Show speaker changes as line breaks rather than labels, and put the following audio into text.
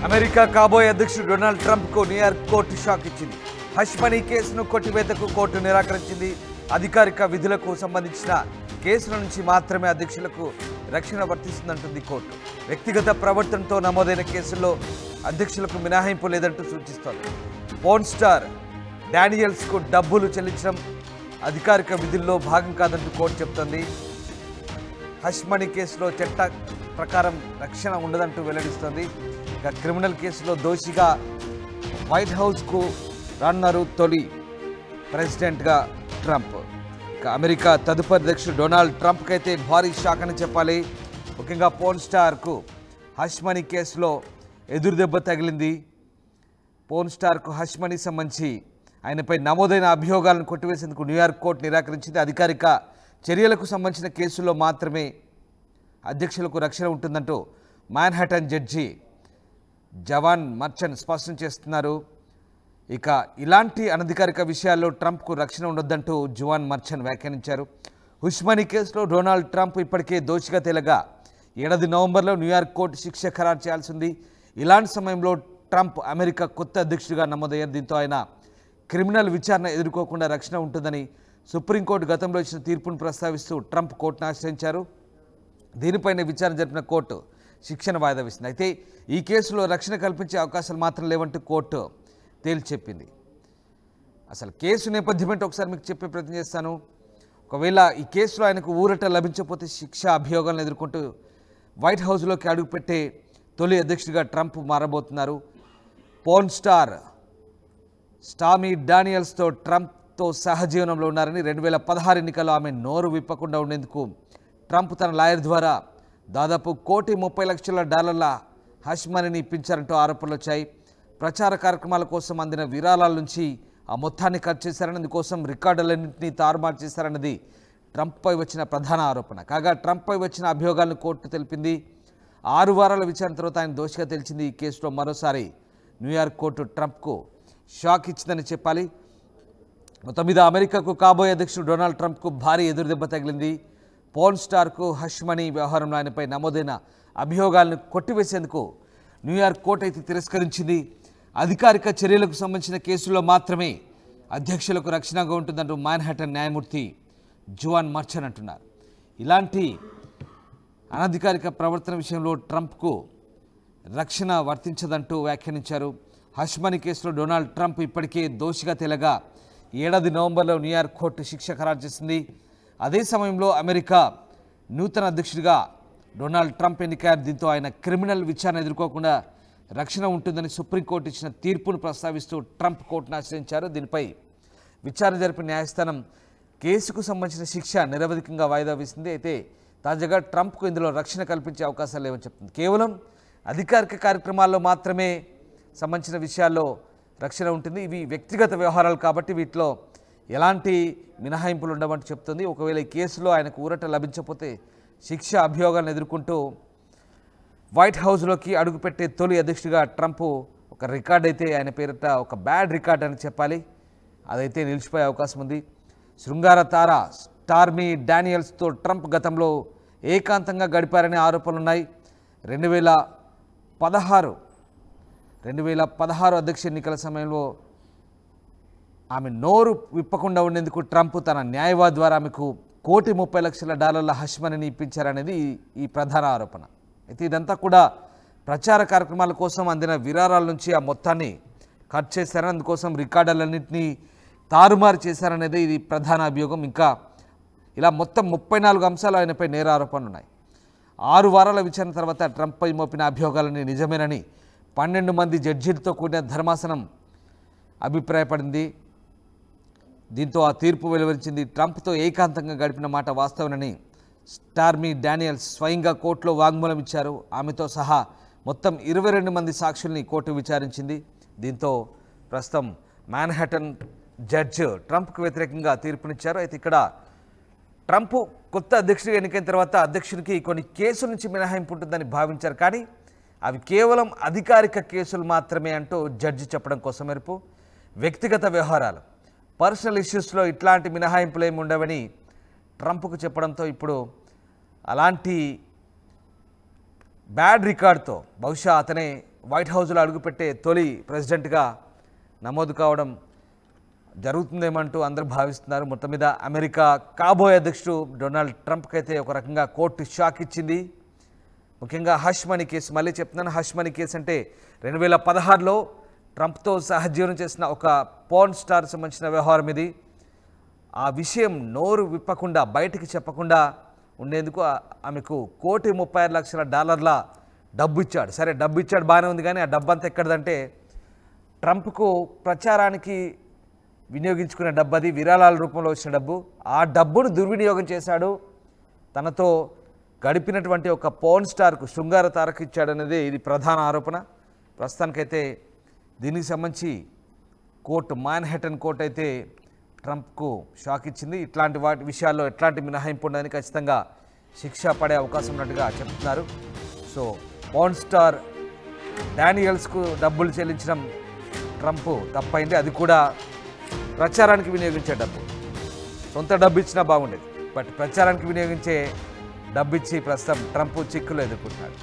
America కాబోయే అధ్యక్షుడు Donald ట్రంప్కు New York court shock ఇచ్చింది. హష్ మనీ కేసును కొట్టివేతకు కోర్టు నిరాకరించింది. అధికారిక విధులకు సంబంధించిన కేసుల నుంచి మాత్రమే అధ్యక్షులకు రక్షణ వర్తిస్తుందంటుంది కోర్టు. వ్యక్తిగత ప్రవర్తనతో నమోదైన కేసుల్లో అధ్యక్షులకు మినహాయింపు లేదంటూ సూచిస్తోంది. పోర్న్ స్టార్ డానియల్స్కు డబ్బులు చెల్లించడం అధికారిక విధుల్లో భాగం కాదంటూ కోర్టు చెబుతోంది. హష్ మనీ కేసులో చట్ట ప్రకారం రక్షణ ఉండదంటూ వెల్లడిస్తోంది. ఇక క్రిమినల్ కేసులో దోషిగా వైట్ హౌస్కు రానున్నారు తొలి ప్రెసిడెంట్గా ట్రంప్. ఇక అమెరికా తదుపరి అధ్యక్షుడు డొనాల్డ్ ట్రంప్కి అయితే భారీ షాక్ అని చెప్పాలి. ముఖ్యంగా పోర్న్ స్టార్కు హష్ మనీ కేసులో ఎదురుదెబ్బ తగిలింది. పోర్న్ స్టార్కు హష్ మనీ సంబంధించి ఆయనపై నమోదైన అభియోగాలను కొట్టివేసేందుకు న్యూయార్క్ కోర్టు నిరాకరించింది. అధికారిక చర్యలకు సంబంధించిన కేసుల్లో మాత్రమే అధ్యక్షులకు రక్షణ ఉంటుందంటూ మాన్హాటన్ జడ్జి జవాన్ మర్చన్ స్పష్టం చేస్తున్నారు. ఇక ఇలాంటి అనధికారిక విషయాల్లో ట్రంప్కు రక్షణ ఉండొద్దంటూ జవాన్ మర్చన్ వ్యాఖ్యానించారు. హష్ మనీ కేసులో డొనాల్డ్ ట్రంప్ ఇప్పటికే దోషిగా తేలగా ఏడాది నవంబర్లో న్యూయార్క్ కోర్టు శిక్ష ఖరారు చేయాల్సి ఉంది. ఇలాంటి సమయంలో ట్రంప్ అమెరికా కొత్త అధ్యక్షుడిగా నమోదయ్యారు. దీంతో ఆయన క్రిమినల్ విచారణ ఎదుర్కోకుండా రక్షణ ఉంటుందని సుప్రీంకోర్టు గతంలో ఇచ్చిన తీర్పును ప్రస్తావిస్తూ ట్రంప్ కోర్టును ఆశ్రయించారు. దీనిపైన విచారణ జరిపిన కోర్టు శిక్షను వాయిదా వేసింది. అయితే ఈ కేసులో రక్షణ కల్పించే అవకాశాలు మాత్రం లేవంటూ కోర్టు తేల్చెప్పింది. అసలు కేసు నేపథ్యం ఏంటో ఒకసారి మీకు చెప్పే ప్రయత్నం చేస్తాను. ఒకవేళ ఈ కేసులో ఆయనకు ఊరట లభించకపోతే శిక్ష అభియోగాలను ఎదుర్కొంటూ వైట్ హౌస్లోకి అడుగుపెట్టే తొలి అధ్యక్షుడిగా ట్రంప్ మారబోతున్నారు. పోర్న్ స్టార్ స్టామీ డానియల్స్తో ట్రంప్తో సహజీవనంలో ఉన్నారని 2016 ఎన్నికల్లో ఆమె నోరు విప్పకుండా ఉండేందుకు ట్రంప్ తన లాయర్ ద్వారా దాదాపు $1,30,00,000 హష్ మనీని ఇప్పించారంటూ ఆరోపణలు వచ్చాయి. ప్రచార కార్యక్రమాల కోసం అందిన విరాళాల నుంచి ఆ మొత్తాన్ని ఖర్చు చేశారని, అందుకోసం రికార్డులన్నింటినీ తారుమారు చేశారన్నది ట్రంప్పై వచ్చిన ప్రధాన ఆరోపణ. కాగా ట్రంప్పై వచ్చిన అభియోగాలను కోర్టు తెలిపింది. 6 వారాల విచారణ తర్వాత ఆయన దోషిగా తెలిసింది. ఈ కేసులో మరోసారి న్యూయార్క్ కోర్టు ట్రంప్కు షాక్ ఇచ్చిందని చెప్పాలి. మొత్తం మీద అమెరికాకు కాబోయే అధ్యక్షుడు డొనాల్డ్ ట్రంప్కు భారీ ఎదురుదెబ్బ తగిలింది. పోర్న్ స్టార్కు హష్ మనీ వ్యవహారంలో ఆయనపై నమోదైన అభియోగాలను కొట్టివేసేందుకు న్యూయార్క్ కోర్టు అయితే తిరస్కరించింది. అధికారిక చర్యలకు సంబంధించిన కేసుల్లో మాత్రమే అధ్యక్షులకు రక్షణగా ఉంటుందంటూ మాన్హాటన్ న్యాయమూర్తి జవాన్ మర్చన్ అంటున్నారు. ఇలాంటి అనధికారిక ప్రవర్తన విషయంలో ట్రంప్కు రక్షణ వర్తించదంటూ వ్యాఖ్యానించారు. హష్ మనీ కేసులో డొనాల్డ్ ట్రంప్ ఇప్పటికే దోషిగా తేలగా ఏడాది నవంబర్లో న్యూయార్క్ కోర్టు శిక్ష ఖరారు చేసింది. అదే సమయంలో అమెరికా నూతన అధ్యక్షుడిగా డొనాల్డ్ ట్రంప్ ఎన్నికయ్యారు. దీంతో ఆయన క్రిమినల్ విచారణ ఎదుర్కోకుండా రక్షణ ఉంటుందని సుప్రీంకోర్టు ఇచ్చిన తీర్పును ప్రస్తావిస్తూ ట్రంప్ కోర్టును ఆశ్రయించారు. దీనిపై విచారణ జరిపిన న్యాయస్థానం కేసుకు సంబంధించిన శిక్ష నిరవధికంగా వాయిదా వేసింది. అయితే తాజాగా ట్రంప్కు ఇందులో రక్షణ కల్పించే అవకాశాలు లేవని చెప్తుంది. కేవలం అధికారిక కార్యక్రమాల్లో మాత్రమే సంబంధించిన విషయాల్లో రక్షణ ఉంటుంది. ఇవి వ్యక్తిగత వ్యవహారాలు కాబట్టి వీటిలో ఎలాంటి మినహాయింపులు ఉండవంటూ చెప్తుంది. ఒకవేళ ఈ కేసులో ఆయనకు ఊరట లభించకపోతే శిక్ష అభియోగాలను ఎదుర్కొంటూ వైట్ హౌస్లోకి అడుగుపెట్టే తొలి అధ్యక్షుడిగా ట్రంప్ ఒక రికార్డ్ అయితే ఆయన పేరిట ఒక బ్యాడ్ రికార్డ్ అని చెప్పాలి, అదైతే నిలిచిపోయే అవకాశం ఉంది. శృంగార తార స్టార్మీ డానియల్స్తో ట్రంప్ గతంలో ఏకాంతంగా గడిపారనే ఆరోపణలు ఉన్నాయి. 2016 అధ్యక్ష ఎన్నికల సమయంలో ఆమె నోరు విప్పకుండా ఉండేందుకు ట్రంప్ తన న్యాయవాది ద్వారా ఆమెకు $1,30,00,000 హష్ మనీని ఇప్పించారనేది ఈ ప్రధాన ఆరోపణ. అయితే ఇదంతా కూడా ప్రచార కార్యక్రమాల కోసం అందిన విరాళాల నుంచి ఆ మొత్తాన్ని ఖర్చు చేశారని, అందుకోసం రికార్డులన్నింటినీ తారుమారు చేశారనేది ఇది ప్రధాన అభియోగం. ఇంకా ఇలా మొత్తం 34 అంశాలు ఆయనపై నేర ఆరోపణలు ఉన్నాయి. 6 వారాల విచారణ తర్వాత ట్రంప్పై మోపిన అభియోగాలని నిజమేనని 12 మంది జడ్జీలతో కూడిన ధర్మాసనం అభిప్రాయపడింది. దీంతో ఆ తీర్పు వెలువరించింది. ట్రంప్తో ఏకాంతంగా గడిపిన మాట వాస్తవనని స్టార్మీ డానియల్స్ స్వయంగా కోర్టులో వాంగ్మూలం ఇచ్చారు. ఆమెతో సహా మొత్తం 22 మంది సాక్షుల్ని కోర్టు విచారించింది. దీంతో ప్రస్తుతం మాన్హాటన్ జడ్జి ట్రంప్కు వ్యతిరేకంగా తీర్పునిచ్చారు. అయితే ఇక్కడ ట్రంప్ కొత్త అధ్యక్షుడిగా ఎన్నికైన తర్వాత అధ్యక్షుడికి కొన్ని కేసుల నుంచి మినహాయింపు ఉంటుందని భావించారు. కానీ అవి కేవలం అధికారిక కేసులు మాత్రమే అంటూ జడ్జి చెప్పడం కోసం మెరుపు వ్యక్తిగత వ్యవహారాలు పర్సనల్ ఇష్యూస్లో ఇట్లాంటి మినహాయింపులు ఏమి ఉండవని ట్రంప్కు చెప్పడంతో ఇప్పుడు అలాంటి బ్యాడ్ రికార్డ్తో బహుశా అతనే వైట్ హౌస్లో అడుగుపెట్టే తొలి ప్రెసిడెంట్గా నమోదు కావడం జరుగుతుందేమంటూ అందరూ భావిస్తున్నారు. మొత్తం మీద అమెరికా కాబోయే అధ్యక్షుడు డొనాల్డ్ ట్రంప్కి అయితే ఒక రకంగా కోర్టు షాక్ ఇచ్చింది. ముఖ్యంగా హష్ మనీ కేసు, మళ్ళీ చెప్తున్నాను, హష్ మనీ కేసు అంటే 2016లో ట్రంప్తో సహజీవనం చేసిన ఒక పోర్న్ స్టార్ సంబంధించిన వ్యవహారం ఇది. ఆ విషయం నోరు విప్పకుండా బయటికి చెప్పకుండా ఉండేందుకు ఆమెకు $1,36,00,000 డబ్బు ఇచ్చాడు. సరే, డబ్బు ఇచ్చాడు బాగానే ఉంది, కానీ ఆ డబ్బు అంతా ఎక్కడదంటే ట్రంప్కు ప్రచారానికి వినియోగించుకునే డబ్బు, అది విరాళాల రూపంలో వచ్చిన డబ్బు. ఆ డబ్బును దుర్వినియోగం చేశాడు, తనతో గడిపినటువంటి ఒక పోర్న్ స్టార్కు, శృంగార తారకు ఇచ్చాడనేది ఇది ప్రధాన ఆరోపణ. ప్రస్తుతానికైతే దీనికి సంబంధించి మాన్హాటన్ కోర్టు అయితే ట్రంప్కు షాక్ ఇచ్చింది. ఇట్లాంటి విషయాల్లో ఎట్లాంటి మినహాయింపు ఉండదని ఖచ్చితంగా శిక్ష పడే అవకాశం ఉన్నట్టుగా చెప్తున్నారు. సో పోర్న్ స్టార్ డానియల్స్కు డబ్బులు చెల్లించడం ట్రంప్ తప్పైంది, అది కూడా ప్రచారానికి వినియోగించే డబ్బు. సొంత డబ్బు ఇచ్చినా బాగుండేది, బట్ ప్రచారానికి వినియోగించే డబ్బు ఇచ్చి ప్రస్తుతం ట్రంప్ చిక్కులు ఎదుర్కొంటున్నాడు.